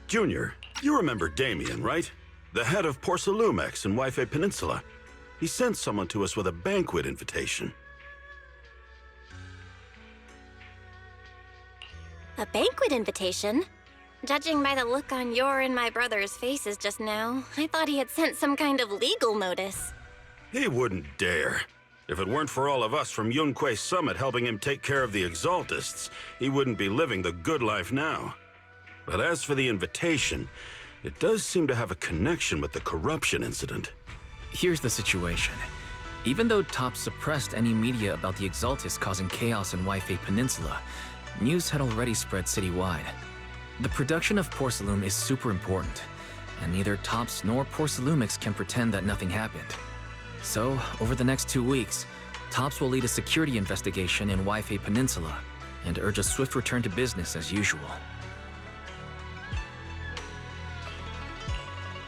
Junior, you remember Damien, right? The head of Porcelumex in Wi-Fi Peninsula. He sent someone to us with a banquet invitation. A banquet invitation? Judging by the look on your and my brother's faces just now, I thought he had sent some kind of legal notice. He wouldn't dare. If it weren't for all of us from Yunque Summit helping him take care of the Exaltists, he wouldn't be living the good life now. But as for the invitation, it does seem to have a connection with the corruption incident. Here's the situation. Even though Top suppressed any media about the Exaltists causing chaos in Wi-Fi Peninsula, news had already spread citywide. The production of Porcelume is super important, and neither Tops nor Porcelumix can pretend that nothing happened. So, over the next 2 weeks, Tops will lead a security investigation in Wi-Fi Peninsula and urge a swift return to business as usual.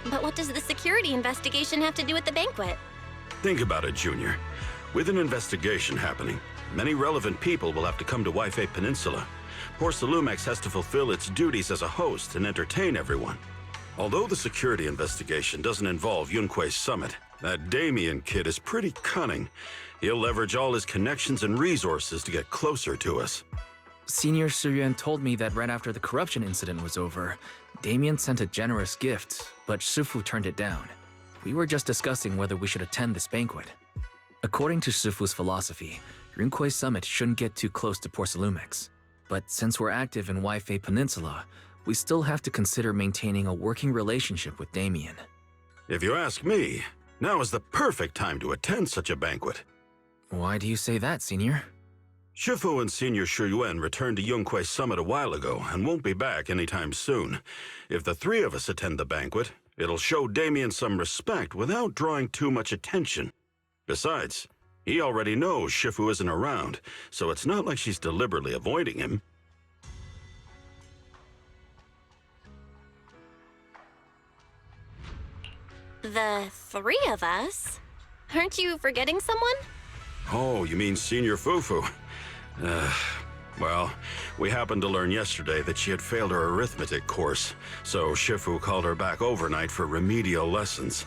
But what does the security investigation have to do with the banquet? Think about it, Junior. With an investigation happening, many relevant people will have to come to Wi-Fi Peninsula. Porcelumex has to fulfill its duties as a host and entertain everyone. Although the security investigation doesn't involve Yunque Summit, that Damien kid is pretty cunning. He'll leverage all his connections and resources to get closer to us. Senior Suyuan told me that right after the corruption incident was over, Damien sent a generous gift, but Shifu turned it down. We were just discussing whether we should attend this banquet. According to Shifu's philosophy, Yunque Summit shouldn't get too close to Porcelumix. But since we're active in Wi-Fi Peninsula, we still have to consider maintaining a working relationship with Damien. If you ask me, now is the perfect time to attend such a banquet. Why do you say that, Senior? Shifu and Senior Shuyuan returned to Yunque Summit a while ago and won't be back anytime soon. If the three of us attend the banquet, it'll show Damien some respect without drawing too much attention. Besides, he already knows Shifu isn't around, so it's not like she's deliberately avoiding him. The three of us? Aren't you forgetting someone? Oh, you mean Senior Fufu? Well, we happened to learn yesterday that she had failed her arithmetic course, so Shifu called her back overnight for remedial lessons.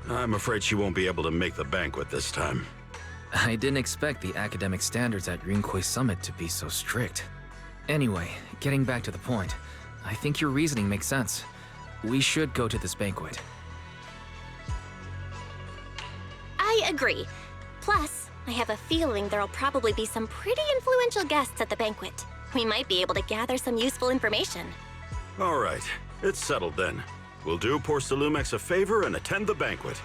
I'm afraid she won't be able to make the banquet this time. I didn't expect the academic standards at Yunque Summit to be so strict. Anyway, getting back to the point, I think your reasoning makes sense. We should go to this banquet. I agree. Plus, I have a feeling there'll probably be some pretty influential guests at the banquet. We might be able to gather some useful information. All right, it's settled then. We'll do Porcelumex a favor and attend the banquet.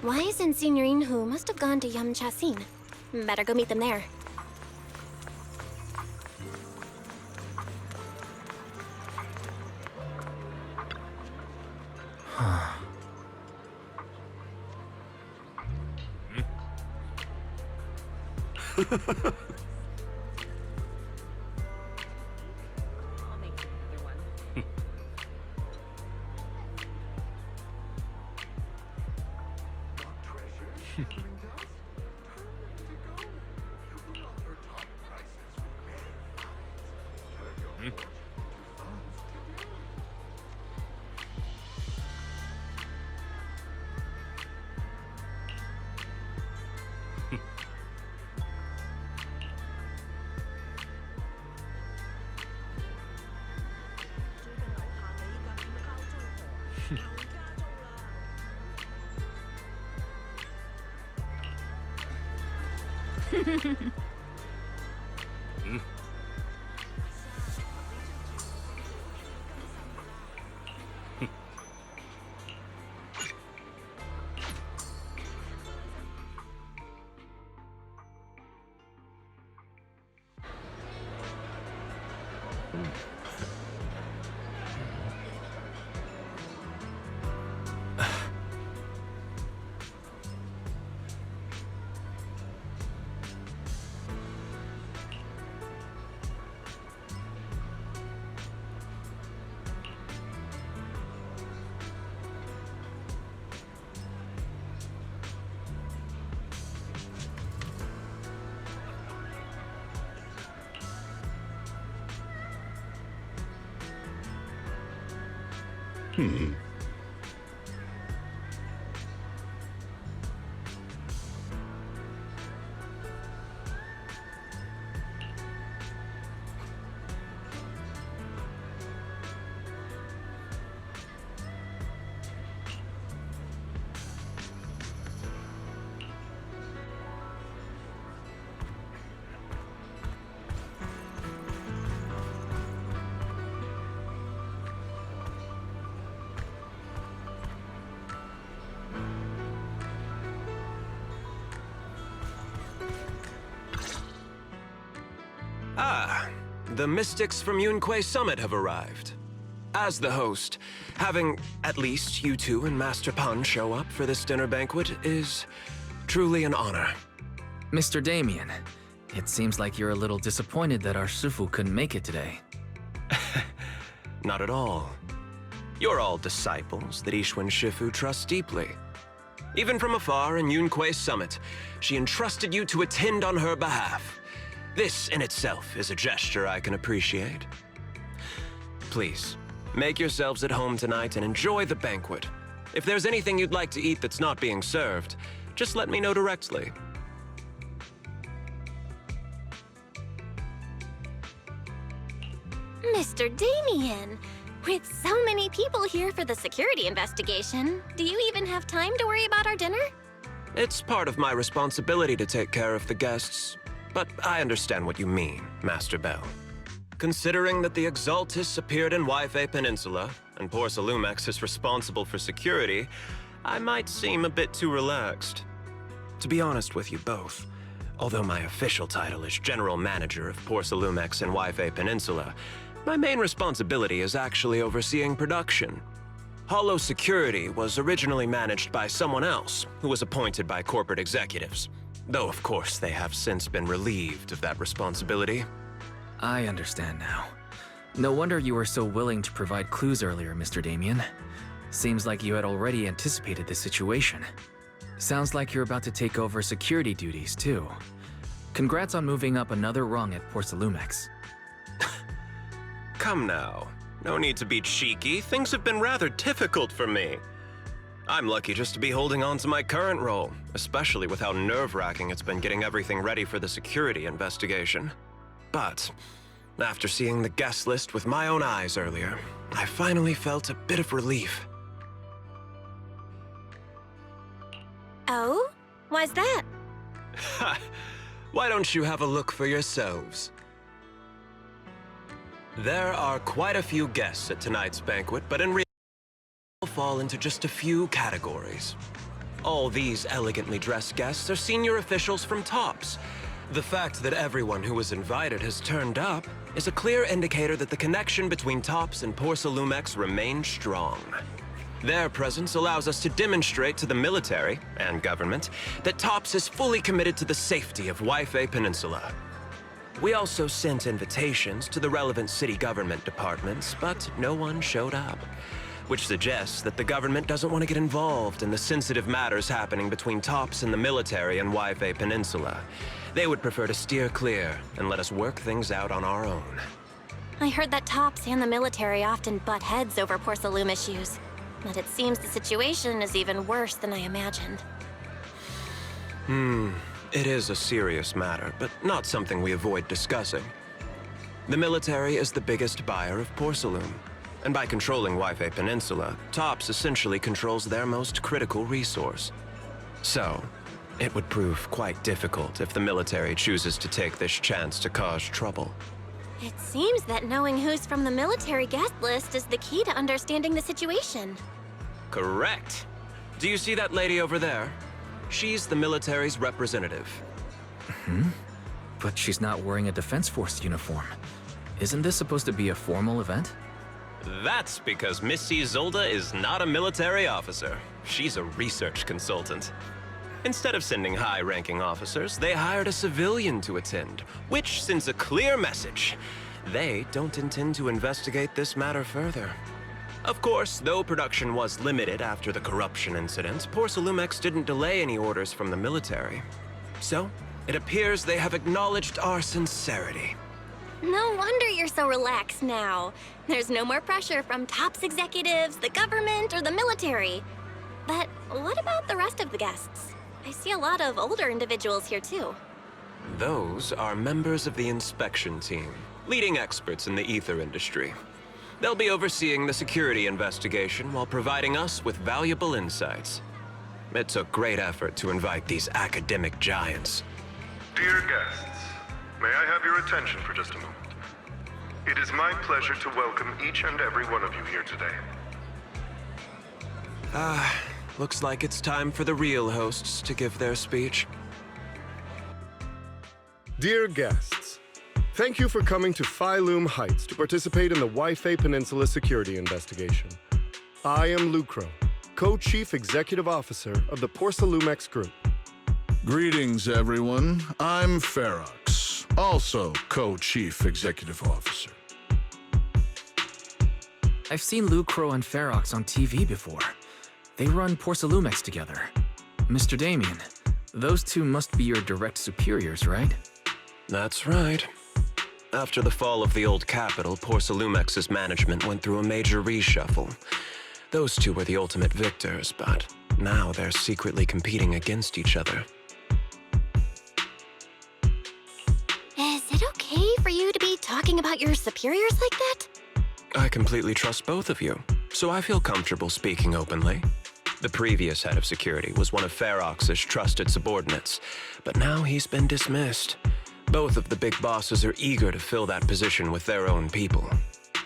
Wise and Signorine Hu must have gone to Yamchasin. Better go meet them there. Ah, the mystics from Yunque Summit have arrived. As the host, having at least you two and Master Pan show up for this dinner banquet is truly an honor. Mr. Damien, it seems like you're a little disappointed that our Shifu couldn't make it today. Not at all. You're all disciples that Ishwen Shifu trusts deeply. Even from afar in Yunque Summit, she entrusted you to attend on her behalf. This in itself is a gesture I can appreciate. Please, make yourselves at home tonight and enjoy the banquet. If there's anything you'd like to eat that's not being served, just let me know directly. Mr. Damien, with so many people here for the security investigation, do you even have time to worry about our dinner? It's part of my responsibility to take care of the guests, but I understand what you mean, Master Bell. Considering that the Exaltis appeared in Yfe Peninsula, and Porcelumex is responsible for security, I might seem a bit too relaxed. To be honest with you both, although my official title is General Manager of Porcelumex and Yfe Peninsula, my main responsibility is actually overseeing production. Hollow Security was originally managed by someone else, who was appointed by corporate executives. Though, of course, they have since been relieved of that responsibility. I understand now. No wonder you were so willing to provide clues earlier, Mr. Damien. Seems like you had already anticipated this situation. Sounds like you're about to take over security duties, too. Congrats on moving up another rung at Porcelumex. Come now. No need to be cheeky. Things have been rather difficult for me. I'm lucky just to be holding on to my current role, especially with how nerve-wracking it's been getting everything ready for the security investigation. But after seeing the guest list with my own eyes earlier, I finally felt a bit of relief. Oh? Why's that? Ha! Why don't you have a look for yourselves? There are quite a few guests at tonight's banquet, but in reality, fall into just a few categories. All these elegantly dressed guests are senior officials from TOPS. The fact that everyone who was invited has turned up is a clear indicator that the connection between TOPS and Porcelumex remains strong. Their presence allows us to demonstrate to the military and government that TOPS is fully committed to the safety of Yfe Peninsula. We also sent invitations to the relevant city government departments, but no one showed up, which suggests that the government doesn't want to get involved in the sensitive matters happening between TOPS and the military in Yfe Peninsula. They would prefer to steer clear and let us work things out on our own. I heard that TOPS and the military often butt heads over Porcelume issues, but it seems the situation is even worse than I imagined. It is a serious matter, but not something we avoid discussing. The military is the biggest buyer of Porcelume, and by controlling Yfe Peninsula, TOPS essentially controls their most critical resource. So, it would prove quite difficult if the military chooses to take this chance to cause trouble. It seems that knowing who's from the military guest list is the key to understanding the situation. Correct. Do you see that lady over there? She's the military's representative. But she's not wearing a Defense Force uniform. Isn't this supposed to be a formal event? That's because Missy Zolda is not a military officer. She's a research consultant. Instead of sending high-ranking officers, they hired a civilian to attend, which sends a clear message. They don't intend to investigate this matter further. Of course, though production was limited after the corruption incident, Porcelumex didn't delay any orders from the military. So, it appears they have acknowledged our sincerity. No wonder you're so relaxed now. There's no more pressure from tops executives, the government, or the military. But what about the rest of the guests? I see a lot of older individuals here too. Those are members of the inspection team, leading experts in the ether industry. They'll be overseeing the security investigation while providing us with valuable insights. It took great effort to invite these academic giants. Dear guests, may I have your attention for just a moment? It is my pleasure to welcome each and every one of you here today. Looks like it's time for the real hosts to give their speech. Dear guests, thank you for coming to Phi-Lum Heights to participate in the Wi-Fi Peninsula security investigation. I am Lucro, Co-Chief Executive Officer of the Porsalumex Group. Greetings, everyone. I'm Ferox, also Co-Chief Executive Officer. I've seen Lucro and Ferox on TV before. They run Porsalumex together. Mr. Damien, those two must be your direct superiors, right? That's right. After the fall of the old capital, Porsalumex's management went through a major reshuffle. Those two were the ultimate victors, but now they're secretly competing against each other. Is it okay for you to be talking about your superiors like that? I completely trust both of you, so I feel comfortable speaking openly. The previous head of security was one of Ferox's trusted subordinates, but now he's been dismissed. Both of the big bosses are eager to fill that position with their own people.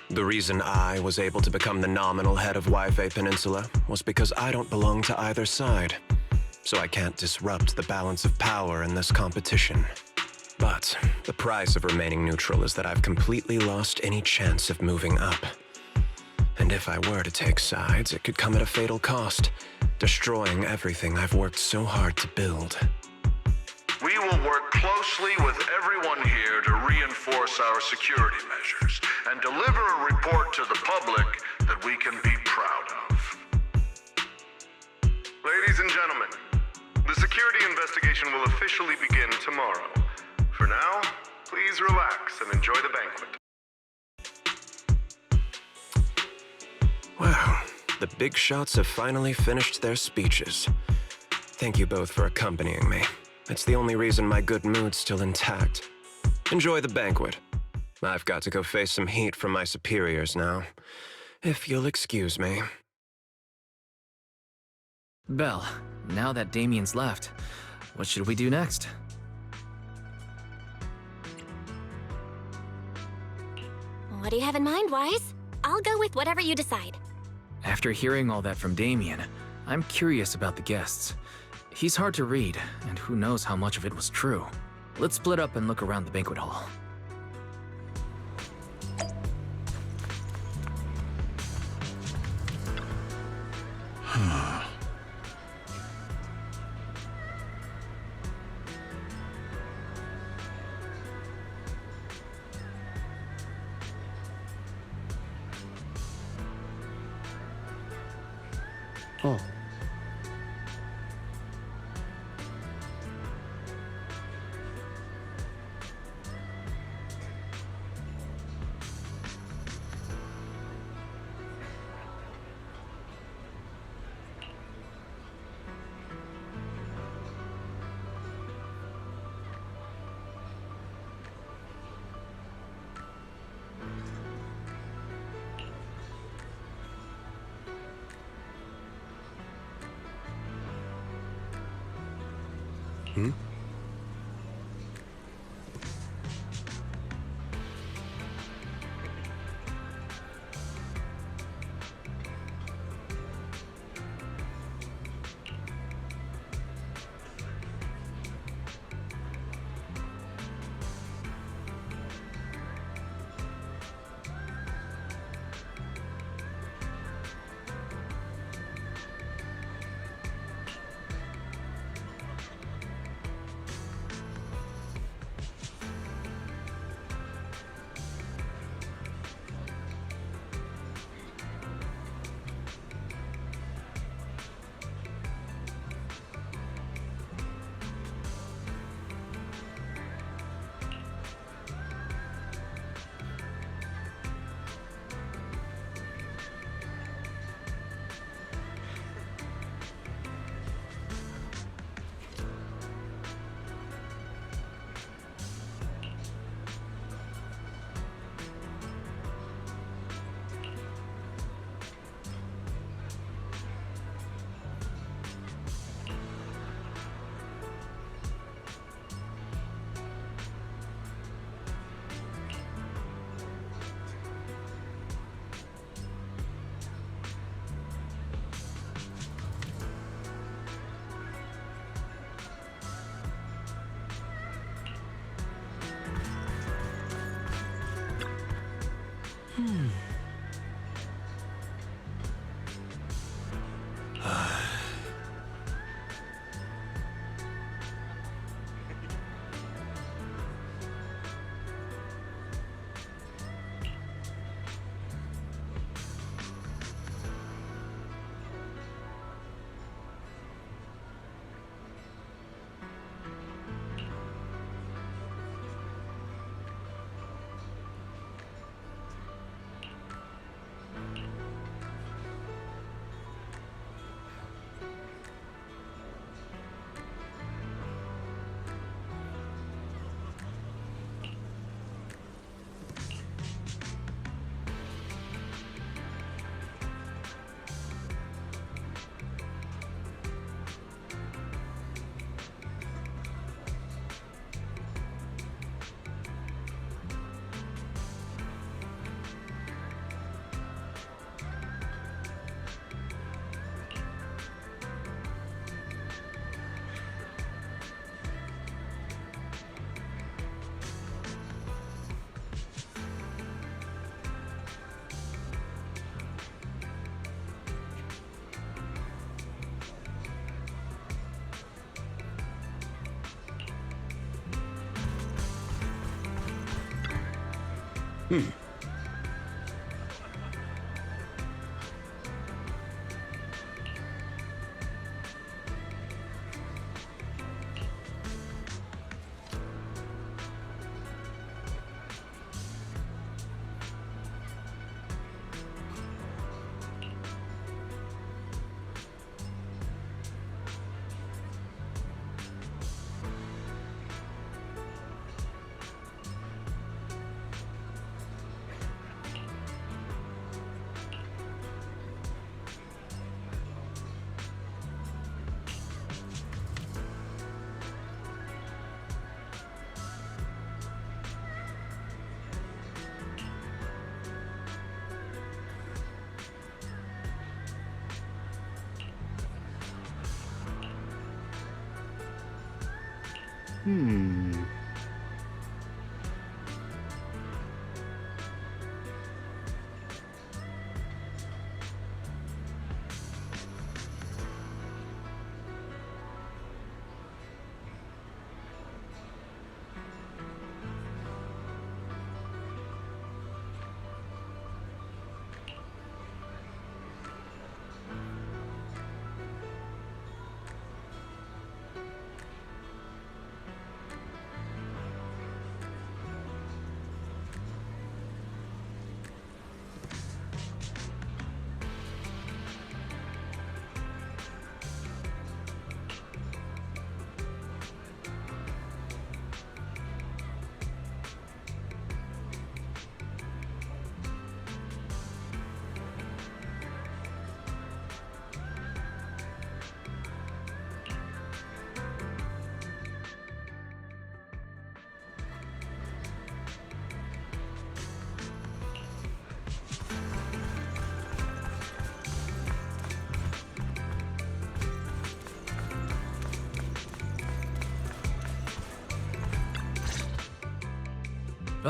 The reason I was able to become the nominal head of Wi-Fi Peninsula was because I don't belong to either side, so I can't disrupt the balance of power in this competition. But the price of remaining neutral is that I've completely lost any chance of moving up. And if I were to take sides, it could come at a fatal cost, destroying everything I've worked so hard to build. We will work closely with everyone here to reinforce our security measures and deliver a report to the public that we can be proud of. Ladies and gentlemen, the security investigation will officially begin tomorrow. For now, please relax and enjoy the banquet. Wow, the big shots have finally finished their speeches. Thank you both for accompanying me. It's the only reason my good mood's still intact. Enjoy the banquet. I've got to go face some heat from my superiors now. If you'll excuse me. Belle, now that Damien's left, what should we do next? What do you have in mind, Wise? I'll go with whatever you decide. After hearing all that from Damien, I'm curious about the guests. He's hard to read, and who knows how much of it was true. Let's split up and look around the banquet hall. Oh.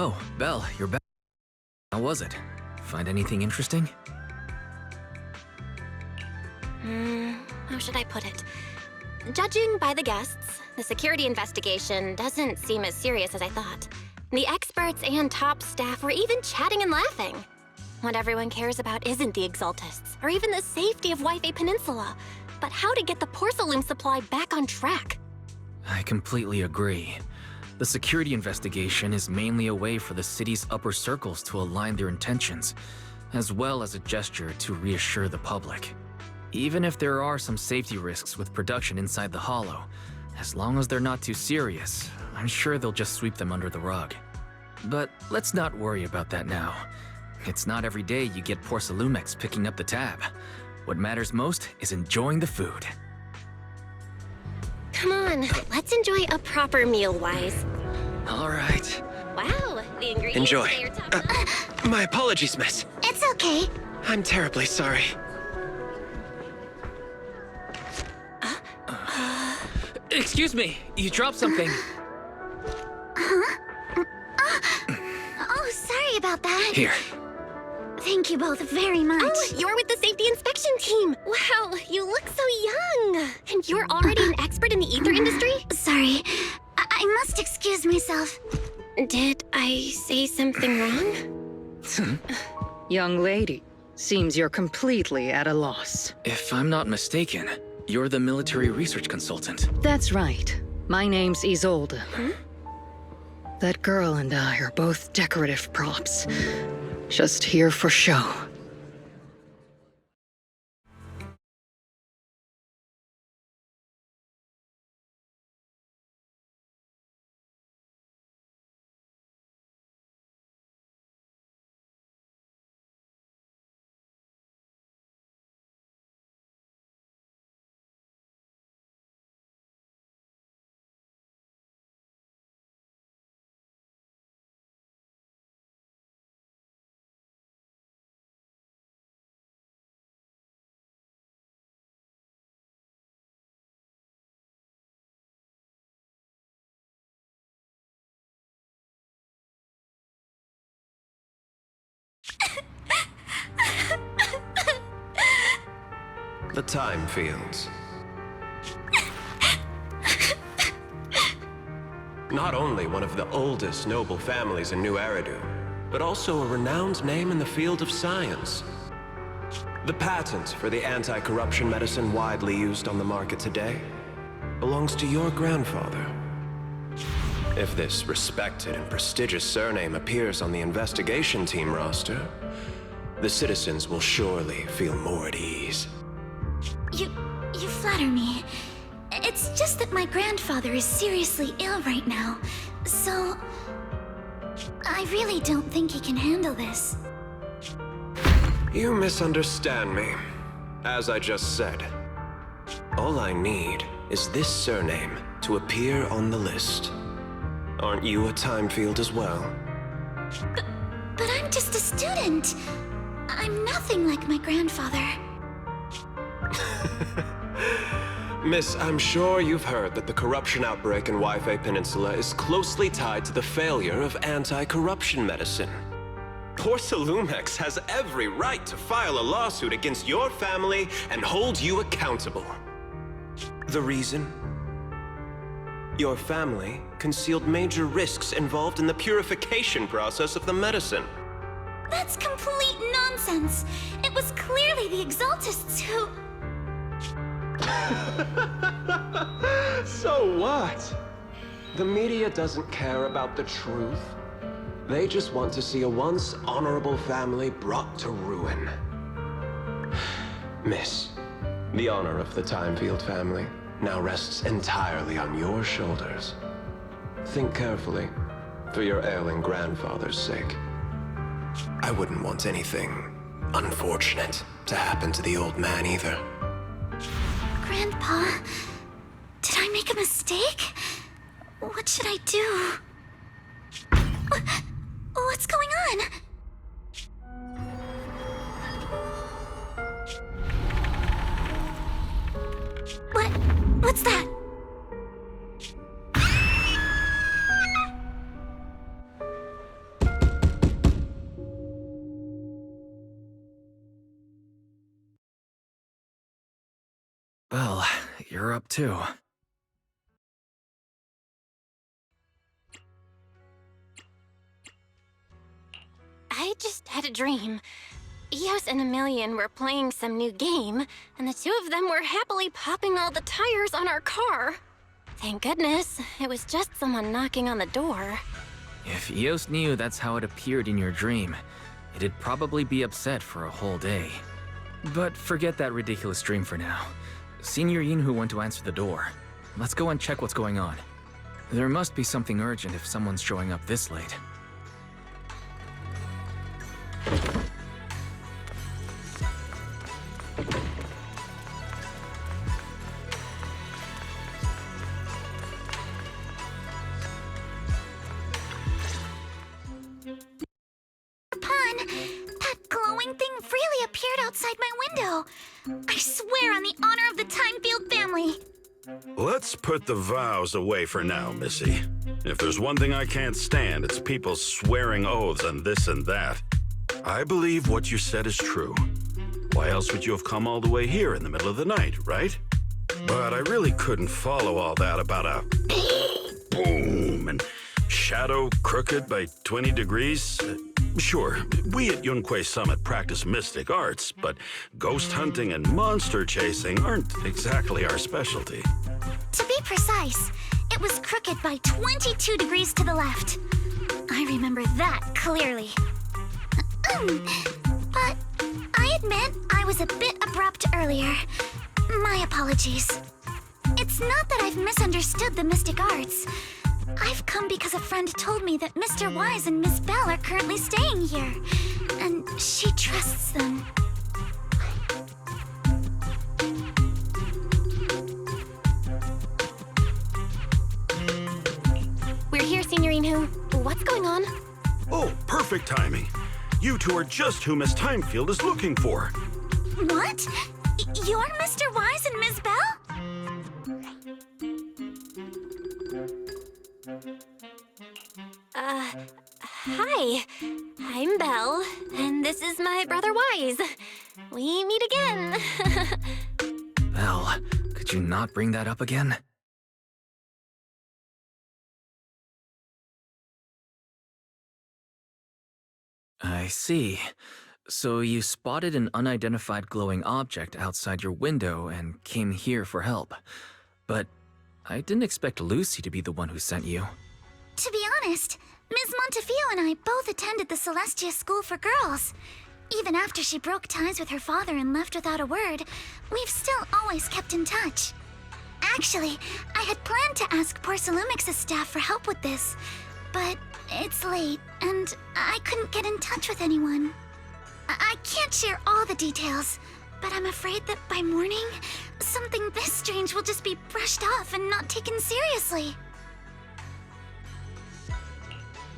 Oh, Belle, you're back. How was it? Find anything interesting? How should I put it? Judging by the guests, the security investigation doesn't seem as serious as I thought. The experts and top staff were even chatting and laughing. What everyone cares about isn't the Exaltists, or even the safety of Wi-Fi Peninsula, but how to get the porcelain supply back on track. I completely agree. The security investigation is mainly a way for the city's upper circles to align their intentions, as well as a gesture to reassure the public. Even if there are some safety risks with production inside the Hollow, as long as they're not too serious, I'm sure they'll just sweep them under the rug. But let's not worry about that now. It's not every day you get Porcelumex picking up the tab. What matters most is enjoying the food. Come on, let's enjoy a proper meal, Wise. All right. Wow, the ingredients Enjoy. say you're top- My apologies, miss. It's okay. I'm terribly sorry. Excuse me, you dropped something. Oh, sorry about that. Here. Thank you both very much. Oh, you're with the safety inspection team. Wow, you look so young. And you're already an expert in the ether industry? Sorry. I must excuse myself. Did I say something wrong? Young lady, seems you're completely at a loss. If I'm not mistaken, you're the military research consultant. That's right. My name's Isolde. That girl and I are both decorative props. Just here for show. The time fields. Not only one of the oldest noble families in New Eridu, but also a renowned name in the field of science. The patent for the anti-corruption medicine widely used on the market today belongs to your grandfather. If this respected and prestigious surname appears on the investigation team roster, the citizens will surely feel more at ease. You flatter me. It's just that my grandfather is seriously ill right now, so I really don't think he can handle this. You misunderstand me. As I just said, all I need is this surname to appear on the list. Aren't you a time field as well? But I'm just a student. I'm nothing like my grandfather. Miss, I'm sure you've heard that the corruption outbreak in Waifei Peninsula is closely tied to the failure of anti-corruption medicine. Porcelumex has every right to file a lawsuit against your family and hold you accountable. The reason? Your family concealed major risks involved in the purification process of the medicine. That's complete nonsense. It was clearly the Exaltists who... So what? The media doesn't care about the truth. They just want to see a once honorable family brought to ruin. Miss, the honor of the Timefield family now rests entirely on your shoulders. Think carefully, for your ailing grandfather's sake. I wouldn't want anything unfortunate to happen to the old man either. Grandpa, did I make a mistake? What should I do? What's going on? What's that? Well, you're up too. I just had a dream. Eos and Emilian were playing some new game, and the two of them were happily popping all the tires on our car. Thank goodness, it was just someone knocking on the door. If Eos knew that's how it appeared in your dream, it'd probably be upset for a whole day. But forget that ridiculous dream for now. Senior Yinhu went to answer the door. Let's go and check what's going on. There must be something urgent if someone's showing up this late. That glowing thing really appeared outside my window. I swear on the honor of the Timefield family. Let's put the vows away for now, Missy. If there's one thing I can't stand, it's people swearing oaths on this and that. I believe what you said is true. Why else would you have come all the way here in the middle of the night, right? But I really couldn't follow all that about a boom and shadow crooked by 20 degrees. Sure, we at Yunquay Summit practice mystic arts, but ghost hunting and monster chasing aren't exactly our specialty. To be precise, it was crooked by 22 degrees to the left. I remember that clearly. But I admit I was a bit abrupt earlier. My apologies. It's not that I've misunderstood the mystic arts. I've come because a friend told me that Mr. Wise and Miss Bell are currently staying here, and she trusts them. We're here, Signorine Who. What's going on? Oh, perfect timing. You two are just who Miss Timefield is looking for. What? You're Mr. Wise and Miss Bell? Hi. I'm Belle, and this is my brother Wise. We meet again. Belle, could you not bring that up again? I see. So you spotted an unidentified glowing object outside your window and came here for help. But I didn't expect Lucy to be the one who sent you. To be honest, Ms. Montefiore and I both attended the Celestia School for Girls. Even after she broke ties with her father and left without a word, we've still always kept in touch. Actually, I had planned to ask Porcelumix's staff for help with this, but it's late, and I couldn't get in touch with anyone. I can't share all the details, but I'm afraid that by morning, something this strange will just be brushed off and not taken seriously.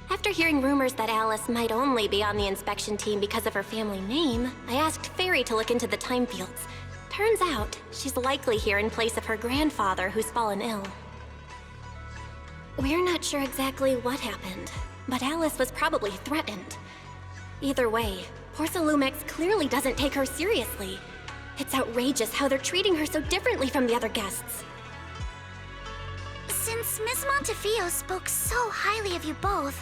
After hearing rumors that Alice might only be on the inspection team because of her family name, I asked Fairy to look into the Timefields. Turns out, she's likely here in place of her grandfather who's fallen ill. We're not sure exactly what happened, but Alice was probably threatened. Either way, Porcelumix clearly doesn't take her seriously. It's outrageous how they're treating her so differently from the other guests. Since Miss Montefiore spoke so highly of you both,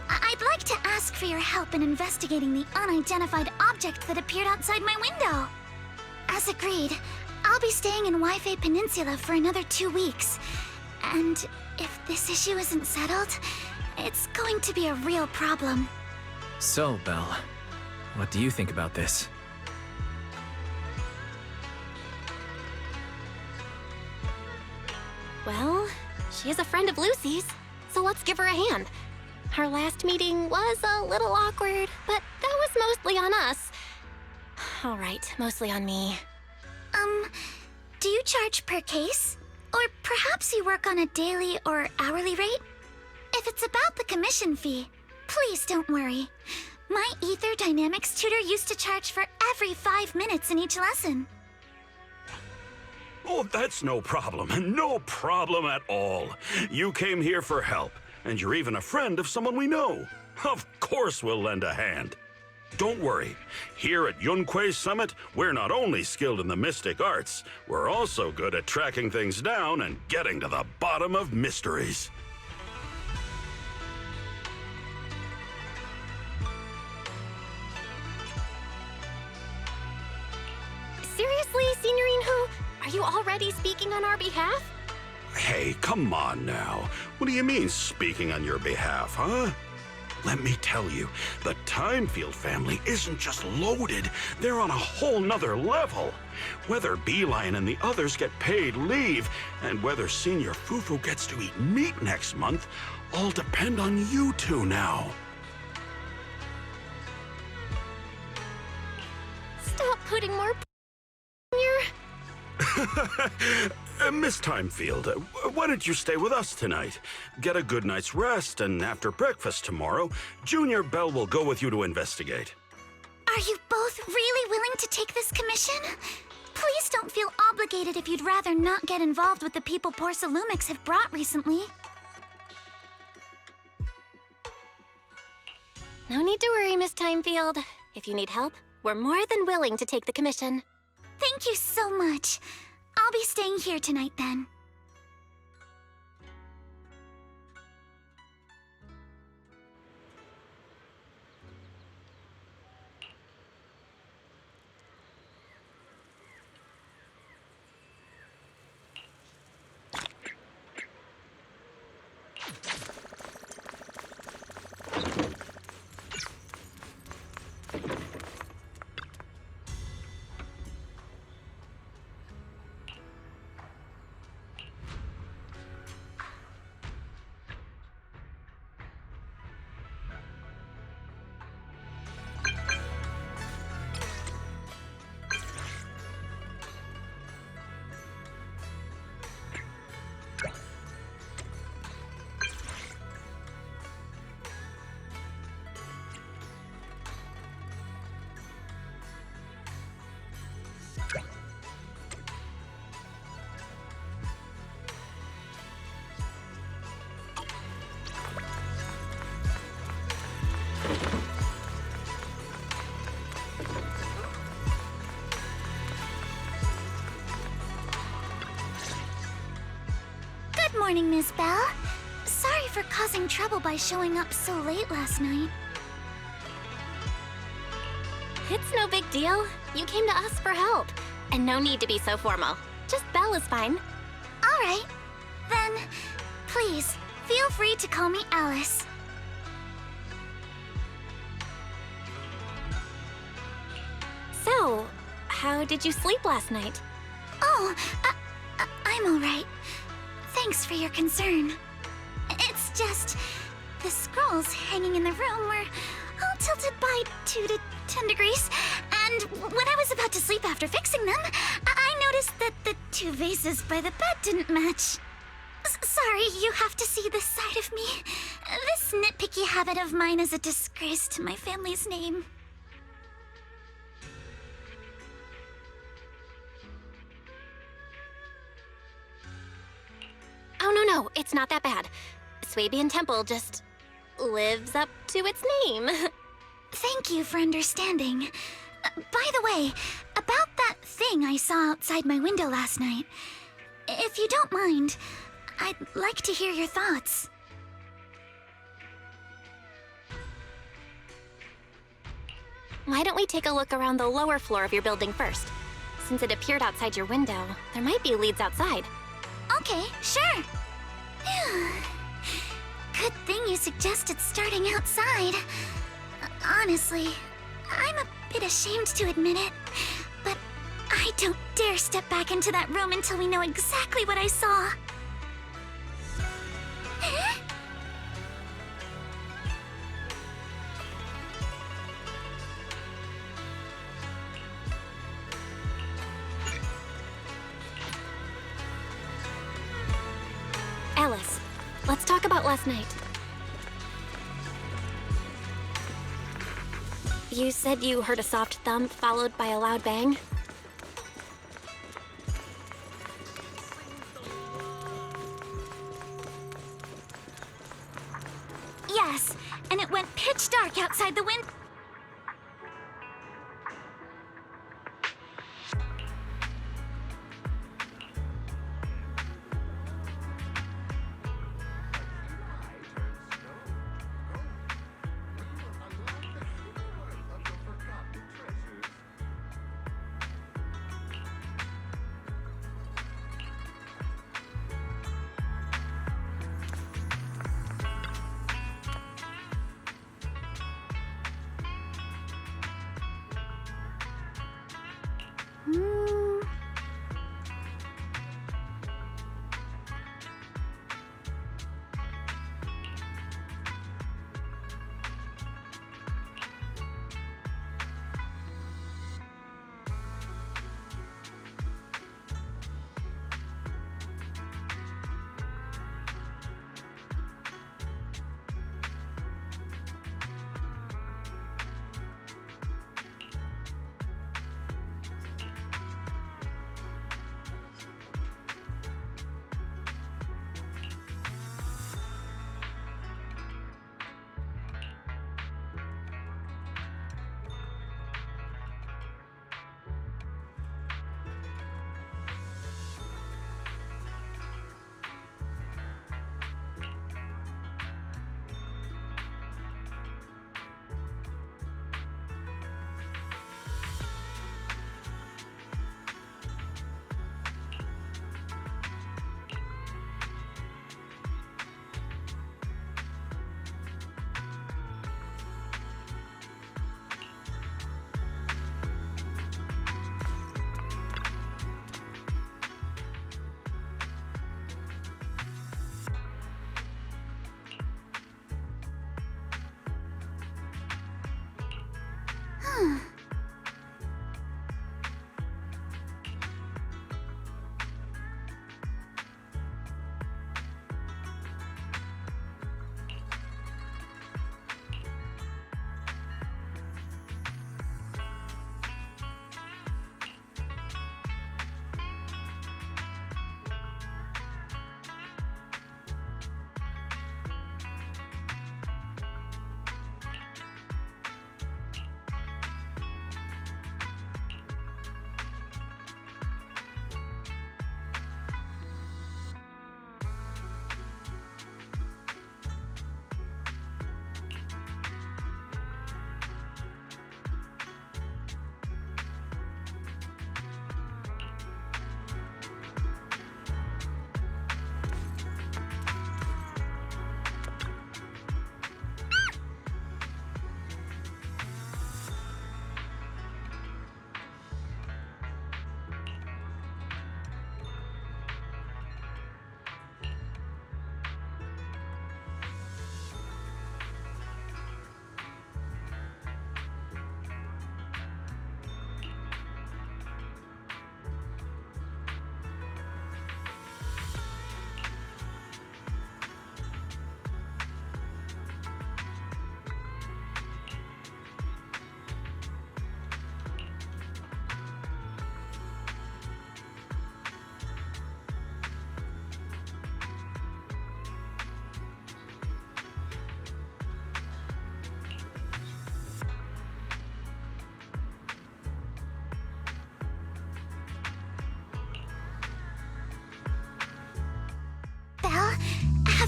I'd like to ask for your help in investigating the unidentified object that appeared outside my window. As agreed, I'll be staying in Wi-Fi Peninsula for another 2 weeks. And if this issue isn't settled, it's going to be a real problem. So, Belle, what do you think about this? Well, she is a friend of Lucy's, so let's give her a hand. Our last meeting was a little awkward, but that was mostly on us. All right, mostly on me. Do you charge per case? Or perhaps you work on a daily or hourly rate? If it's about the commission fee, please don't worry. My Ether Dynamics tutor used to charge for every 5 minutes in each lesson. Oh, that's no problem. No problem at all. You came here for help, and you're even a friend of someone we know. Of course we'll lend a hand. Don't worry. Here at Yunquay Summit, we're not only skilled in the mystic arts, we're also good at tracking things down and getting to the bottom of mysteries. Seriously, Signorine Who? Are you already speaking on our behalf? Hey, come on now. What do you mean, speaking on your behalf, huh? Let me tell you, the Timefield family isn't just loaded, they're on a whole nother level. Whether Beeline and the others get paid leave, and whether Senior Fufu gets to eat meat next month, all depend on you two now. Stop putting more in your... Miss Timefield, why don't you stay with us tonight? Get a good night's rest, and after breakfast tomorrow, Junior Bell will go with you to investigate. Are you both really willing to take this commission? Please don't feel obligated if you'd rather not get involved with the people Porcelumix have brought recently. No need to worry, Miss Timefield. If you need help, we're more than willing to take the commission. Thank you so much. I'll be staying here tonight then. Good morning, Miss Bell. Sorry for causing trouble by showing up so late last night. It's no big deal. You came to us for help. And no need to be so formal. Just Belle is fine. All right. Then, please, feel free to call me Alice. So, how did you sleep last night? Oh, I'm all right. Thanks for your concern. It's just, the scrolls hanging in the room were all tilted by 2 to 10 degrees, and when I was about to sleep after fixing them, I noticed that the 2 vases by the bed didn't match. Sorry, you have to see this side of me. This nitpicky habit of mine is a disgrace to my family's name. Oh, no, it's not that bad. Swabian Temple just lives up to its name. Thank you for understanding. By the way, about that thing I saw outside my window last night, if you don't mind, I'd like to hear your thoughts. Why don't we take a look around the lower floor of your building first? Since it appeared outside your window, there might be leads outside. Okay, sure. Good thing you suggested starting outside. Honestly, I'm a bit ashamed to admit it, but I don't dare step back into that room until we know exactly what I saw. Alice, let's talk about last night. You said you heard a soft thump followed by a loud bang? Yes, and it went pitch dark outside the window.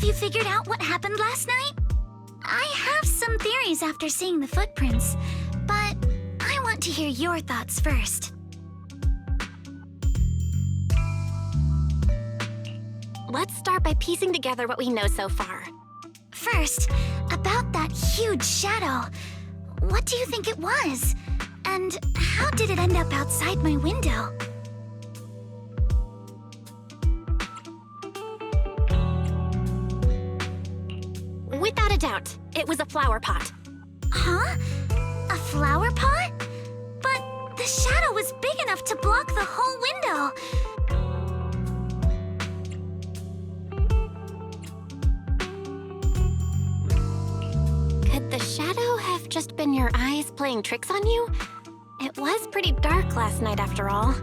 Have you figured out what happened last night? I have some theories after seeing the footprints, but I want to hear your thoughts first. Let's start by piecing together what we know so far. First, about that huge shadow. What do you think it was? And how did it end up outside my window? Without a doubt, it was a flower pot. Huh? A flower pot? But the shadow was big enough to block the whole window. Could the shadow have just been your eyes playing tricks on you? It was pretty dark last night after all.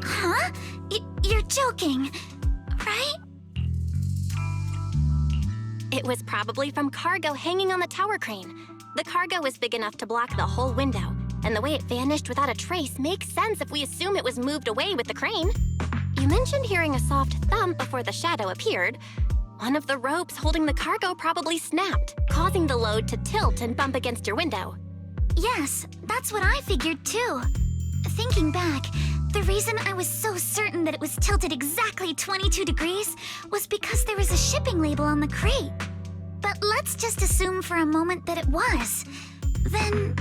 Huh? You're joking, right? It was probably from cargo hanging on the tower crane. The cargo was big enough to block the whole window, and the way it vanished without a trace makes sense if we assume it was moved away with the crane. You mentioned hearing a soft thump before the shadow appeared. One of the ropes holding the cargo probably snapped, causing the load to tilt and bump against your window. Yes, that's what I figured too. Thinking back, the reason I was so certain that it was tilted exactly 22 degrees was because there was a shipping label on the crate. But let's just assume for a moment that it was. Then,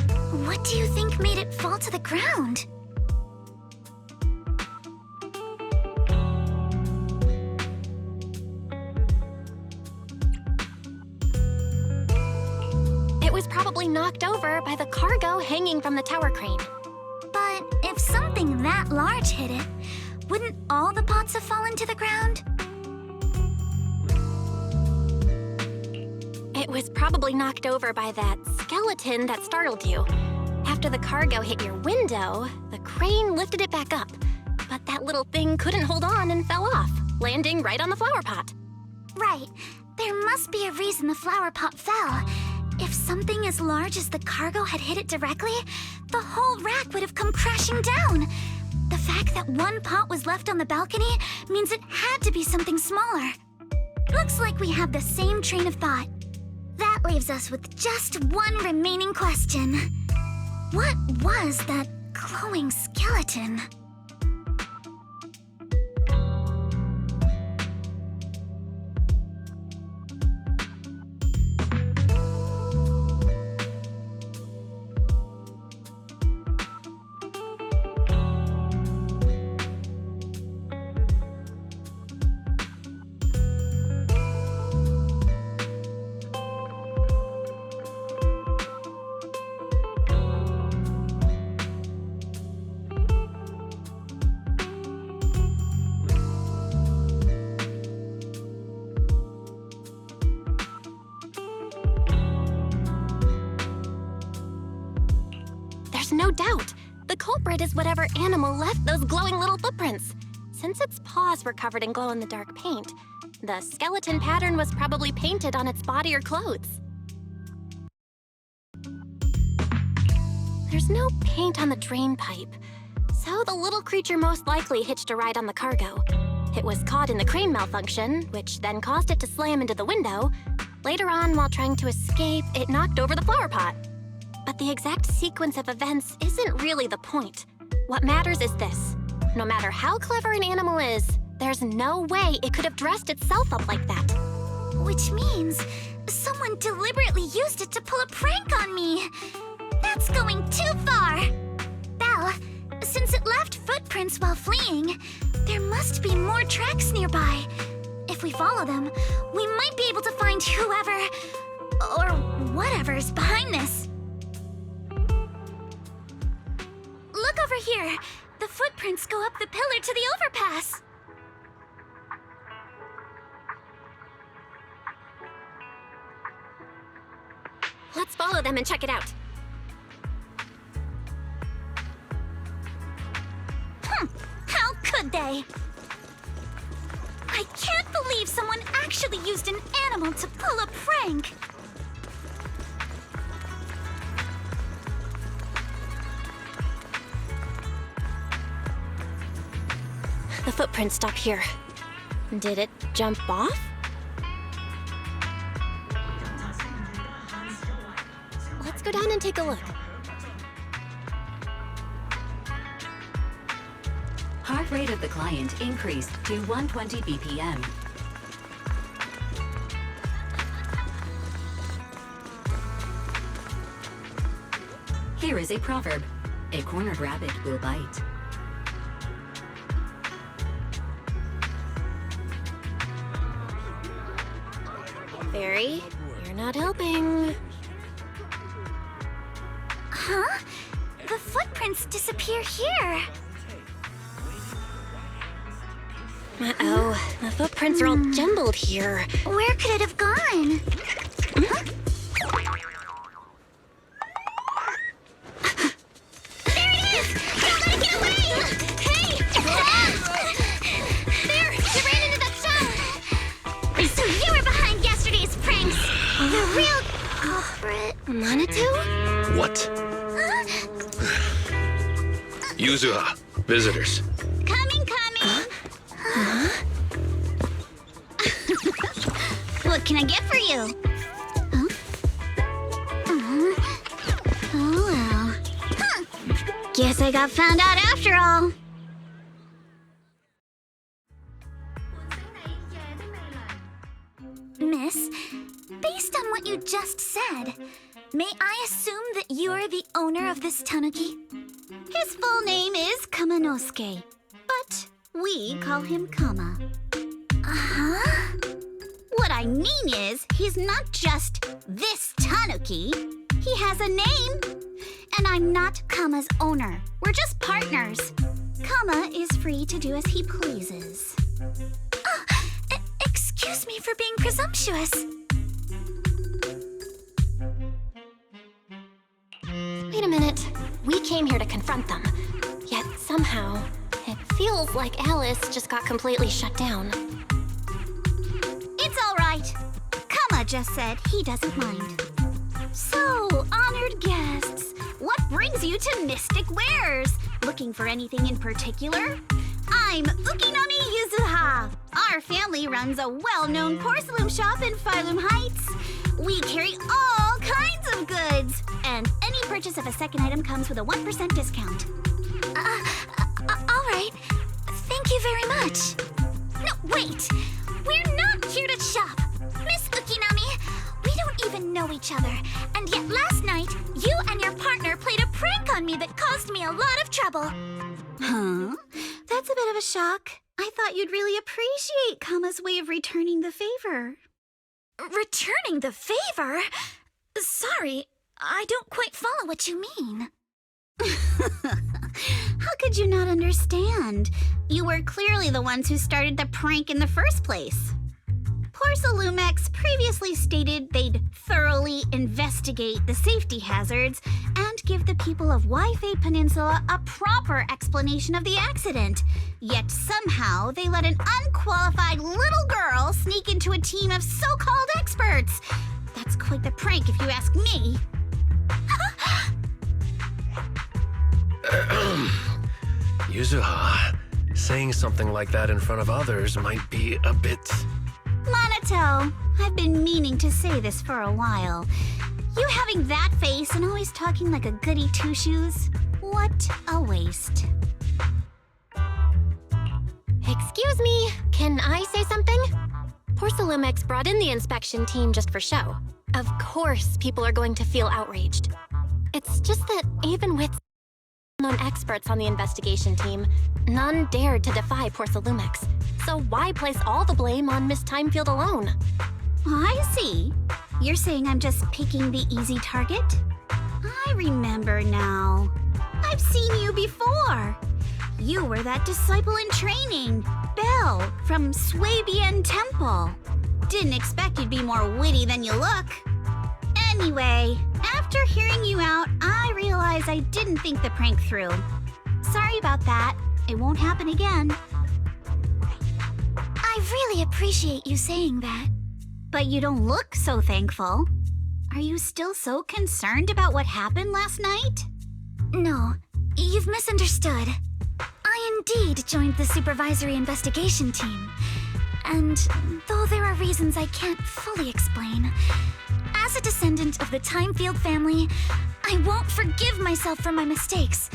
what do you think made it fall to the ground? It was probably knocked over by the cargo hanging from the tower crane. But if something that large hit it, wouldn't all the pots have fallen to the ground? It was probably knocked over by that skeleton that startled you. After the cargo hit your window, the crane lifted it back up. But that little thing couldn't hold on and fell off, landing right on the flower pot. Right. There must be a reason the flower pot fell. If something as large as the cargo had hit it directly, the whole rack would have come crashing down. The fact that one pot was left on the balcony means it had to be something smaller. Looks like we have the same train of thought. That leaves us with just one remaining question. What was that glowing skeleton? No doubt. The culprit is whatever animal left those glowing little footprints. Since its paws were covered in glow-in-the-dark paint, the skeleton pattern was probably painted on its body or clothes. There's no paint on the drain pipe, so the little creature most likely hitched a ride on the cargo. It was caught in the crane malfunction, which then caused it to slam into the window. Later on, while trying to escape, it knocked over the flower pot. But the exact sequence of events isn't really the point. What matters is this. No matter how clever an animal is, there's no way it could have dressed itself up like that. Which means someone deliberately used it to pull a prank on me. That's going too far. Belle, since it left footprints while fleeing, there must be more tracks nearby. If we follow them, we might be able to find whoever or whatever's behind this. Look over here. The footprints go up the pillar to the overpass. Let's follow them and check it out. How could they? I can't believe someone actually used an animal to pull a prank. The footprints stop here. Did it jump off? Let's go down and take a look. Heart rate of the client increased to 120 BPM. Here is a proverb. A cornered rabbit will bite. Barry, you're not helping. Huh? The footprints disappear here. Uh-oh, the footprints are all jumbled here. Where could it have gone? Huh? There it is! Don't let it get away! Hey! There! You ran into that shop! So you were behind yesterday's pranks! The real culprit... Manitou? What? Yuzuha, visitors. Coming! What can I get for you? Huh? Oh well. Huh. Guess I got found out after all. Miss, based on what you just said, may I assume that you're the owner of this tanuki? His full name is Kamanosuke, but we call him Kama. Uh-huh. What I mean is, he's not just this tanuki. He has a name. And I'm not Kama's owner. We're just partners. Kama is free to do as he pleases. Excuse me for being presumptuous. Wait a minute. We came here to confront them. Yet somehow, it feels like Alice just got completely shut down. It's all right. Kama just said he doesn't mind. So, honored guests, what brings you to Mystic Wares? Looking for anything in particular? I'm Ukinami Yuzuha. Our family runs a well-known porcelain shop in Phylum Heights. We carry all kinds of goods, and any purchase of a second item comes with a 1% discount. All right. Thank you very much. No, wait. We're not here to shop. Miss Ukinami, we don't even know each other. And yet last night, you and your partner played a prank on me that caused me a lot of trouble. Huh? That's a bit of a shock. I thought you'd really appreciate Kama's way of returning the favor. Returning the favor? Sorry, I don't quite follow what you mean. How could you not understand? You were clearly the ones who started the prank in the first place. Porcelumex previously stated they'd thoroughly investigate the safety hazards and give the people of Waifei Peninsula a proper explanation of the accident. Yet somehow they let an unqualified little girl sneak into a team of so-called experts. That's quite the prank if you ask me. Yuzuha, saying something like that in front of others might be a bit... Monato, I've been meaning to say this for a while. You having that face and always talking like a goody two-shoes? What a waste. Excuse me, can I say something? Porcelumex brought in the inspection team just for show. Of course people are going to feel outraged. It's just that even with known experts on the investigation team, none dared to defy Porcelumex. So why place all the blame on Miss Timefield alone? I see. You're saying I'm just picking the easy target? I remember now. I've seen you before. You were that disciple in training, Belle, from Swabian Temple. Didn't expect you'd be more witty than you look. Anyway, after hearing you out, I realized I didn't think the prank through. Sorry about that. It won't happen again. I really appreciate you saying that. But you don't look so thankful. Are you still so concerned about what happened last night? No, you've misunderstood. I indeed joined the supervisory investigation team. And though there for reasons I can't fully explain. As a descendant of the Timefield family, I won't forgive myself for my mistakes,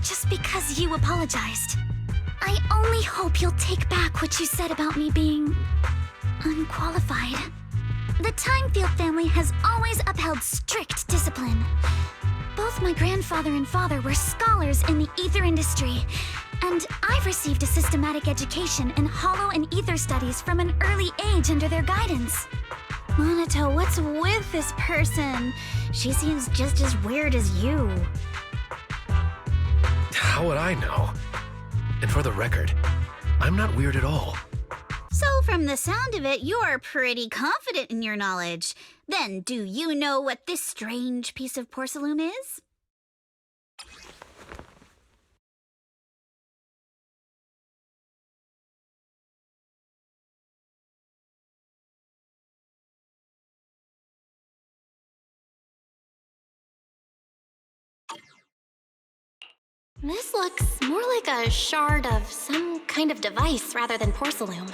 just because you apologized. I only hope you'll take back what you said about me being unqualified. The Timefield family has always upheld strict discipline. Both my grandfather and father were scholars in the ether industry, and I've received a systematic education in hollow and ether studies from an early age under their guidance. Monato, what's with this person? She seems just as weird as you. How would I know? And for the record, I'm not weird at all. So from the sound of it, you're pretty confident in your knowledge. Then, do you know what this strange piece of porcelain is? This looks more like a shard of some kind of device rather than porcelain.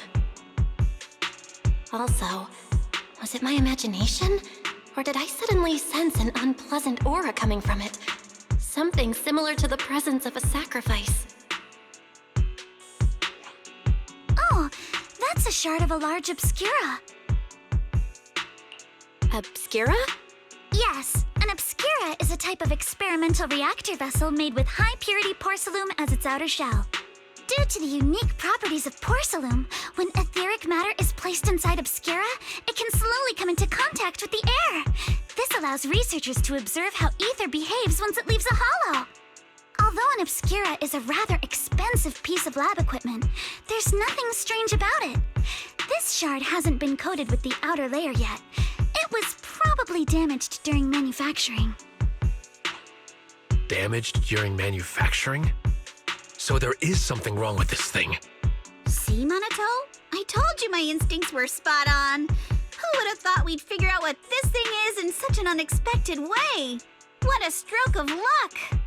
Also, was it my imagination? Or did I suddenly sense an unpleasant aura coming from it? Something similar to the presence of a sacrifice. Oh, that's a shard of a large obscura. Obscura? Yes, an obscura is a type of experimental reactor vessel made with high-purity porcelain as its outer shell. Due to the unique properties of porcelain, when etheric matter is placed inside obscura, it can slowly come into contact with the air. This allows researchers to observe how ether behaves once it leaves a hollow. Although an obscura is a rather expensive piece of lab equipment, there's nothing strange about it. This shard hasn't been coated with the outer layer yet. It was probably damaged during manufacturing. Damaged during manufacturing? So there is something wrong with this thing. See, Monato? I told you my instincts were spot on. Who would have thought we'd figure out what this thing is in such an unexpected way? What a stroke of luck!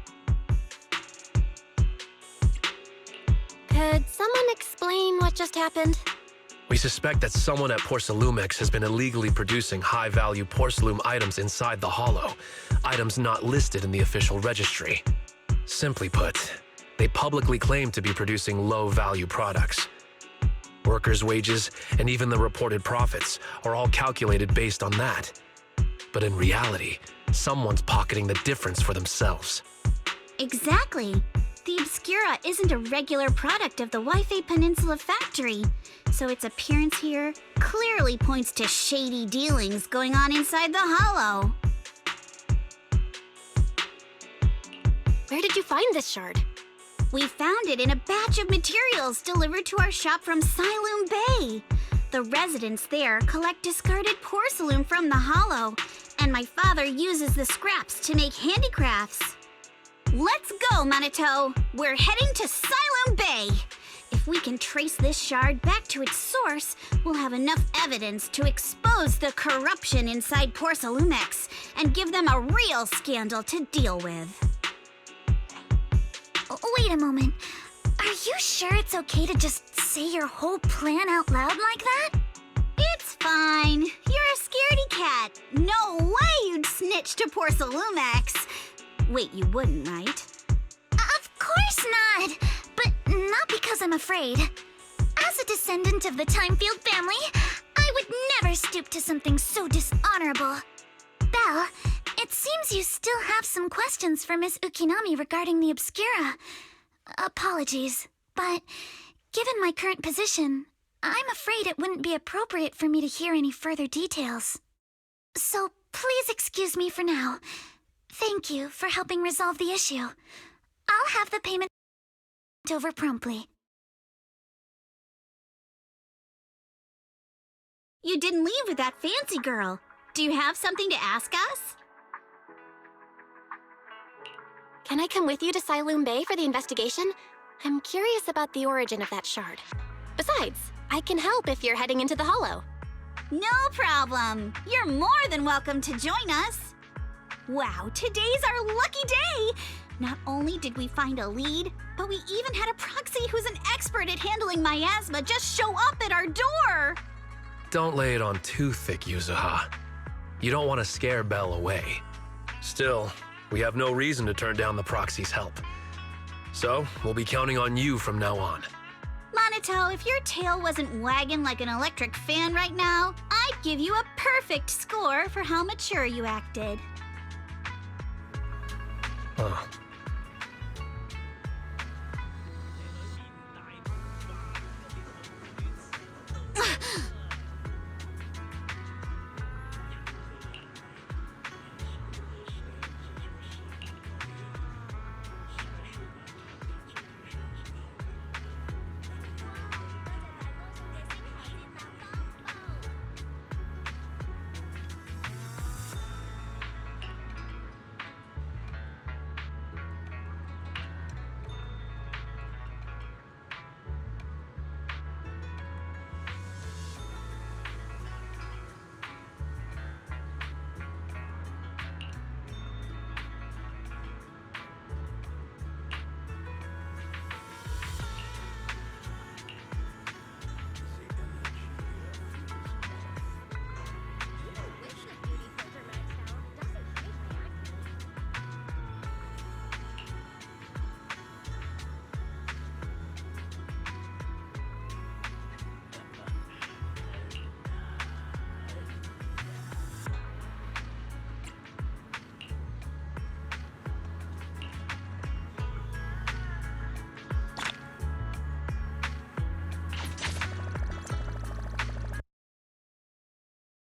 Could someone explain what just happened? We suspect that someone at Porcelumex has been illegally producing high-value porcelain items inside the hollow, items not listed in the official registry. Simply put, they publicly claim to be producing low-value products. Workers' wages and even the reported profits are all calculated based on that. But in reality, someone's pocketing the difference for themselves. Exactly. The Obscura isn't a regular product of the Wi-Fi Peninsula factory, so its appearance here clearly points to shady dealings going on inside the hollow. Where did you find this shard? We found it in a batch of materials delivered to our shop from Siloon Bay. The residents there collect discarded porcelain from the hollow, and my father uses the scraps to make handicrafts. Let's go, Monato! We're heading to Siloon Bay! If we can trace this shard back to its source, we'll have enough evidence to expose the corruption inside Porcelumex and give them a real scandal to deal with. Wait a moment. Are you sure it's okay to just say your whole plan out loud like that? It's fine. You're a scaredy cat. No way you'd snitch to Porcelumex. Wait, you wouldn't, right? Of course not! But not because I'm afraid. As a descendant of the Timefield family, I would never stoop to something so dishonorable. Belle, it seems you still have some questions for Miss Ukinami regarding the Obscura. Apologies, but given my current position, I'm afraid it wouldn't be appropriate for me to hear any further details. So please excuse me for now. Thank you for helping resolve the issue. I'll have the payment over promptly. You didn't leave with that fancy girl. Do you have something to ask us? Can I come with you to Siloon Bay for the investigation? I'm curious about the origin of that shard. Besides, I can help if you're heading into the hollow. No problem. You're more than welcome to join us. Wow, today's our lucky day! Not only did we find a lead, but we even had a proxy who's an expert at handling miasma just show up at our door! don't lay it on too thick, Yuzuha. You don't want to scare Belle away. Still, we have no reason to turn down the proxy's help. So, we'll be counting on you from now on. Monito, if your tail wasn't wagging like an electric fan right now, I'd give you a perfect score for how mature you acted. Oh,